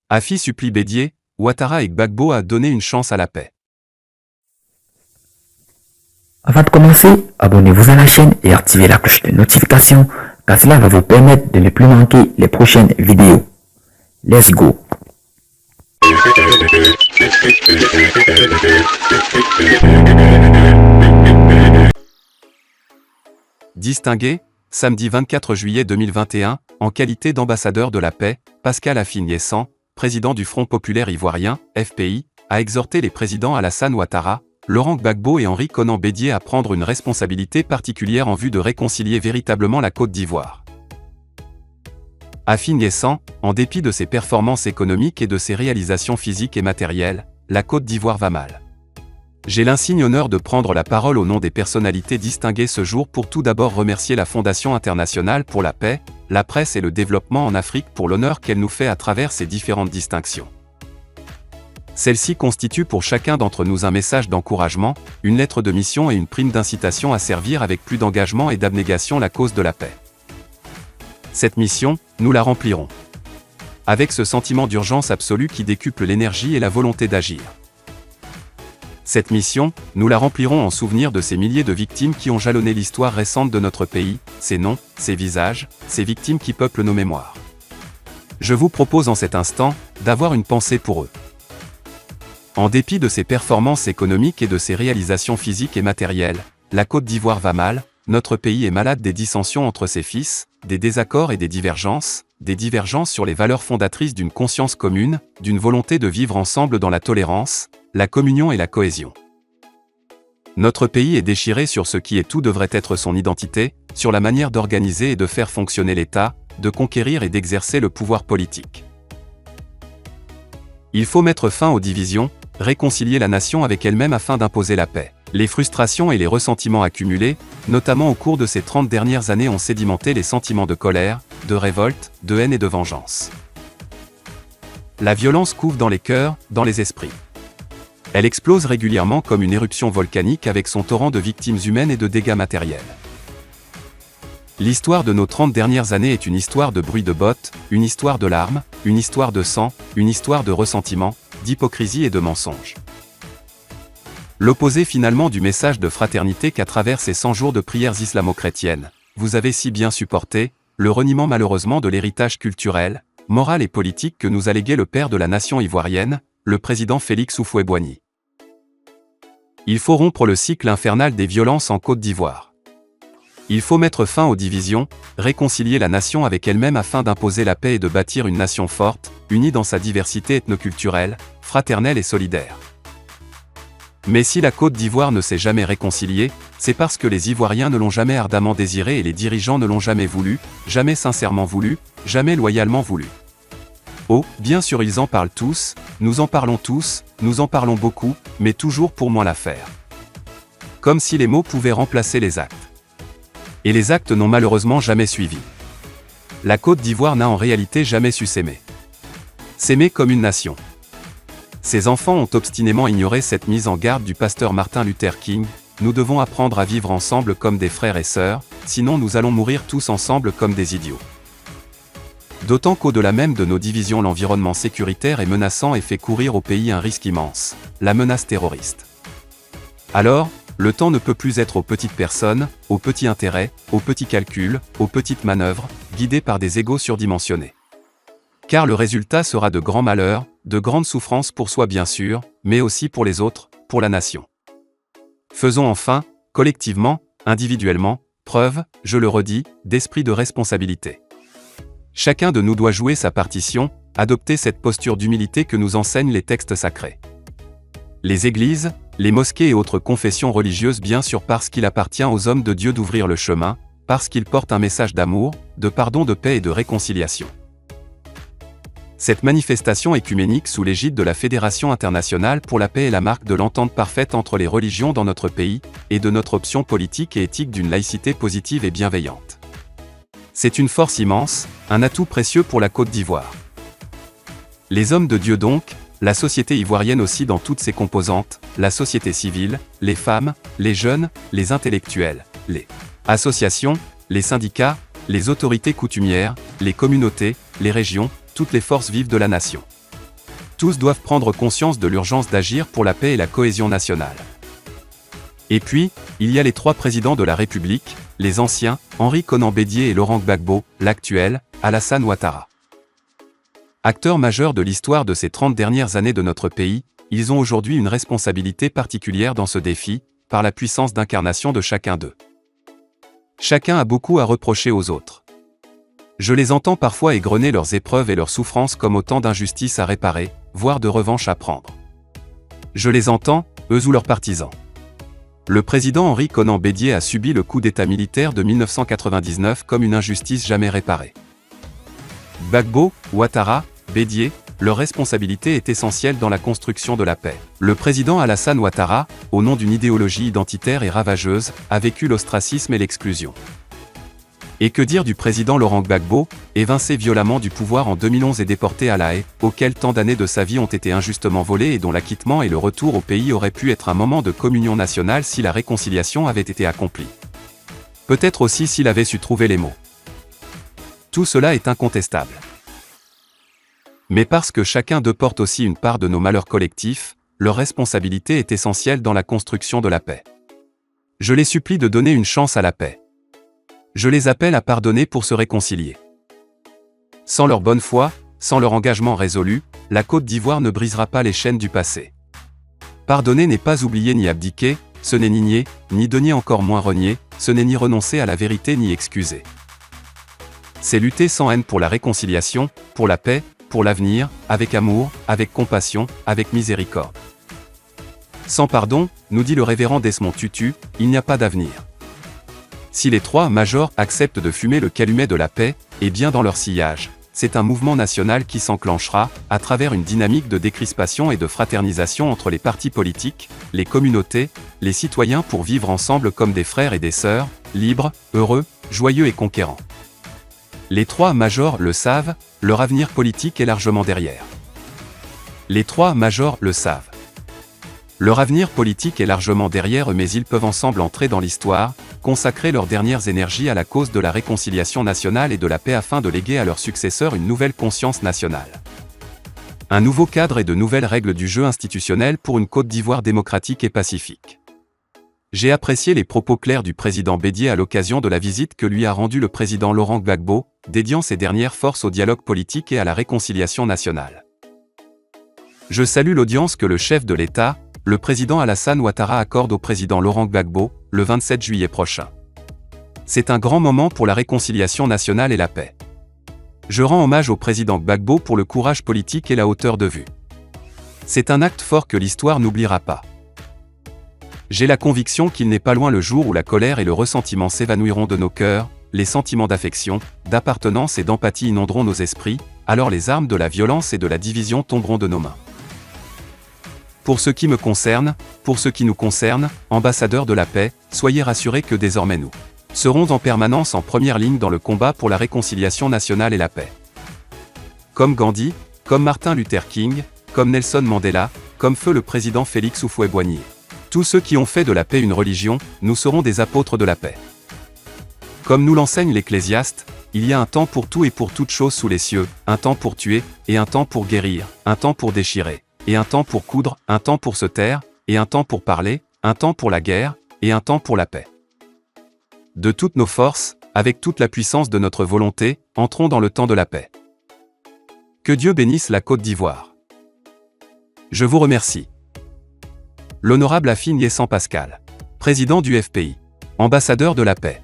Afi supplie Bédié, Ouattara et Gbagbo à donner une chance à la paix. Avant de commencer, abonnez-vous à la chaîne et activez la cloche de notification car cela va vous permettre de ne plus manquer les prochaines vidéos. Let's go! Distingué, samedi 24 juillet 2021, en qualité d'ambassadeur de la paix, Pascal Affi-N'Guessan, président du Front populaire ivoirien, FPI, a exhorté les présidents Alassane Ouattara, Laurent Gbagbo et Henri Konan Bédié à prendre une responsabilité particulière en vue de réconcilier véritablement la Côte d'Ivoire. Affi-N'Guessan, en dépit de ses performances économiques et de ses réalisations physiques et matérielles, la Côte d'Ivoire va mal. J'ai l'insigne honneur de prendre la parole au nom des personnalités distinguées ce jour pour tout d'abord remercier la Fondation internationale pour la paix, la presse et le développement en Afrique pour l'honneur qu'elle nous fait à travers ces différentes distinctions. Celle-ci constitue pour chacun d'entre nous un message d'encouragement, une lettre de mission et une prime d'incitation à servir avec plus d'engagement et d'abnégation la cause de la paix. Cette mission, nous la remplirons. Avec ce sentiment d'urgence absolue qui décuple l'énergie et la volonté d'agir. Cette mission, nous la remplirons en souvenir de ces milliers de victimes qui ont jalonné l'histoire récente de notre pays, ces noms, ces visages, ces victimes qui peuplent nos mémoires. Je vous propose en cet instant, d'avoir une pensée pour eux. En dépit de ses performances économiques et de ses réalisations physiques et matérielles, la Côte d'Ivoire va mal, notre pays est malade des dissensions entre ses fils, des désaccords et des divergences sur les valeurs fondatrices d'une conscience commune, d'une volonté de vivre ensemble dans la tolérance, la communion et la cohésion. Notre pays est déchiré sur ce qui est tout devrait être son identité, sur la manière d'organiser et de faire fonctionner l'État, de conquérir et d'exercer le pouvoir politique. Il faut mettre fin aux divisions, réconcilier la nation avec elle-même afin d'imposer la paix. Les frustrations et les ressentiments accumulés, notamment au cours de ces 30 dernières années, ont sédimenté les sentiments de colère, de révolte, de haine et de vengeance. La violence couve dans les cœurs, dans les esprits. Elle explose régulièrement comme une éruption volcanique avec son torrent de victimes humaines et de dégâts matériels. L'histoire de nos 30 dernières années est une histoire de bruit de bottes, une histoire de larmes, une histoire de sang, une histoire de ressentiment, d'hypocrisie et de mensonges. L'opposé finalement du message de fraternité qu'à travers ces 100 jours de prières islamo-chrétiennes, vous avez si bien supporté, le reniement malheureusement de l'héritage culturel, moral et politique que nous a légué le père de la nation ivoirienne, le président Félix Houphouët-Boigny. Il faut rompre le cycle infernal des violences en Côte d'Ivoire. Il faut mettre fin aux divisions, réconcilier la nation avec elle-même afin d'imposer la paix et de bâtir une nation forte, unie dans sa diversité ethnoculturelle, fraternelle et solidaire. Mais si la Côte d'Ivoire ne s'est jamais réconciliée, c'est parce que les Ivoiriens ne l'ont jamais ardemment désiré et les dirigeants ne l'ont jamais voulu, jamais sincèrement voulu, jamais loyalement voulu. Oh, bien sûr ils en parlent tous, nous en parlons tous, nous en parlons beaucoup, mais toujours pour moins la faire. Comme si les mots pouvaient remplacer les actes. Et les actes n'ont malheureusement jamais suivi. La Côte d'Ivoire n'a en réalité jamais su s'aimer. S'aimer comme une nation. Ses enfants ont obstinément ignoré cette mise en garde du pasteur Martin Luther King, nous devons apprendre à vivre ensemble comme des frères et sœurs, sinon nous allons mourir tous ensemble comme des idiots. D'autant qu'au-delà même de nos divisions, l'environnement sécuritaire est menaçant et fait courir au pays un risque immense, la menace terroriste. Alors, le temps ne peut plus être aux petites personnes, aux petits intérêts, aux petits calculs, aux petites manœuvres, guidées par des égos surdimensionnés. Car le résultat sera de grands malheurs, de grandes souffrances pour soi bien sûr, mais aussi pour les autres, pour la nation. Faisons enfin, collectivement, individuellement, preuve, je le redis, d'esprit de responsabilité. Chacun de nous doit jouer sa partition, adopter cette posture d'humilité que nous enseignent les textes sacrés. Les églises, les mosquées et autres confessions religieuses bien sûr parce qu'il appartient aux hommes de Dieu d'ouvrir le chemin, parce qu'ils portent un message d'amour, de pardon, de paix et de réconciliation. Cette manifestation œcuménique sous l'égide de la Fédération internationale pour la paix est la marque de l'entente parfaite entre les religions dans notre pays, et de notre option politique et éthique d'une laïcité positive et bienveillante. C'est une force immense, un atout précieux pour la Côte d'Ivoire. Les hommes de Dieu donc, la société ivoirienne aussi dans toutes ses composantes, la société civile, les femmes, les jeunes, les intellectuels, les associations, les syndicats, les autorités coutumières, les communautés, les régions, toutes les forces vives de la nation. Tous doivent prendre conscience de l'urgence d'agir pour la paix et la cohésion nationale. Et puis, il y a les 3 présidents de la République, les anciens, Henri Konan Bédié et Laurent Gbagbo, l'actuel, Alassane Ouattara. Acteurs majeurs de l'histoire de ces 30 dernières années de notre pays, ils ont aujourd'hui une responsabilité particulière dans ce défi, par la puissance d'incarnation de chacun d'eux. Chacun a beaucoup à reprocher aux autres. Je les entends parfois égrener leurs épreuves et leurs souffrances comme autant d'injustices à réparer, voire de revanche à prendre. Je les entends, eux ou leurs partisans. Le président Henri Konan Bédié a subi le coup d'État militaire de 1999 comme une injustice jamais réparée. Gbagbo, Ouattara, Bédié, leur responsabilité est essentielle dans la construction de la paix. Le président Alassane Ouattara, au nom d'une idéologie identitaire et ravageuse, a vécu l'ostracisme et l'exclusion. Et que dire du président Laurent Gbagbo, évincé violemment du pouvoir en 2011 et déporté à La Haye, auquel tant d'années de sa vie ont été injustement volées et dont l'acquittement et le retour au pays auraient pu être un moment de communion nationale si la réconciliation avait été accomplie. Peut-être aussi s'il avait su trouver les mots. Tout cela est incontestable. Mais parce que chacun d'eux porte aussi une part de nos malheurs collectifs, leur responsabilité est essentielle dans la construction de la paix. Je les supplie de donner une chance à la paix. Je les appelle à pardonner pour se réconcilier. Sans leur bonne foi, sans leur engagement résolu, la Côte d'Ivoire ne brisera pas les chaînes du passé. Pardonner n'est pas oublier ni abdiquer, ce n'est ni nier, ni denier encore moins renier, ce n'est ni renoncer à la vérité ni excuser. C'est lutter sans haine pour la réconciliation, pour la paix, pour l'avenir, avec amour, avec compassion, avec miséricorde. Sans pardon, nous dit le révérend Desmond Tutu, il n'y a pas d'avenir. Si les 3 majors acceptent de fumer le calumet de la paix, et bien dans leur sillage, c'est un mouvement national qui s'enclenchera, à travers une dynamique de décrispation et de fraternisation entre les partis politiques, les communautés, les citoyens pour vivre ensemble comme des frères et des sœurs, libres, heureux, joyeux et conquérants. Les 3 majors le savent, leur avenir politique est largement derrière. Les 3 majors le savent. Leur avenir politique est largement derrière eux mais ils peuvent ensemble entrer dans l'histoire, consacrer leurs dernières énergies à la cause de la réconciliation nationale et de la paix afin de léguer à leurs successeurs une nouvelle conscience nationale. Un nouveau cadre et de nouvelles règles du jeu institutionnel pour une Côte d'Ivoire démocratique et pacifique. J'ai apprécié les propos clairs du président Bédié à l'occasion de la visite que lui a rendue le président Laurent Gbagbo, dédiant ses dernières forces au dialogue politique et à la réconciliation nationale. Je salue l'audience que le chef de l'État, le président Alassane Ouattara accorde au président Laurent Gbagbo, le 27 juillet prochain. C'est un grand moment pour la réconciliation nationale et la paix. Je rends hommage au président Gbagbo pour le courage politique et la hauteur de vue. C'est un acte fort que l'histoire n'oubliera pas. J'ai la conviction qu'il n'est pas loin le jour où la colère et le ressentiment s'évanouiront de nos cœurs, les sentiments d'affection, d'appartenance et d'empathie inonderont nos esprits, alors les armes de la violence et de la division tomberont de nos mains. Pour ce qui me concerne, pour ce qui nous concerne, ambassadeurs de la paix, soyez rassurés que désormais nous serons en permanence en première ligne dans le combat pour la réconciliation nationale et la paix. Comme Gandhi, comme Martin Luther King, comme Nelson Mandela, comme feu le président Félix Houphouët-Boigny. Tous ceux qui ont fait de la paix une religion, nous serons des apôtres de la paix. Comme nous l'enseigne l'Ecclésiaste, il y a un temps pour tout et pour toute chose sous les cieux, un temps pour tuer, et un temps pour guérir, un temps pour déchirer, et un temps pour coudre, un temps pour se taire, et un temps pour parler, un temps pour la guerre, et un temps pour la paix. De toutes nos forces, avec toute la puissance de notre volonté, entrons dans le temps de la paix. Que Dieu bénisse la Côte d'Ivoire. Je vous remercie. L'honorable Afine Yessan Pascal, président du FPI, ambassadeur de la paix.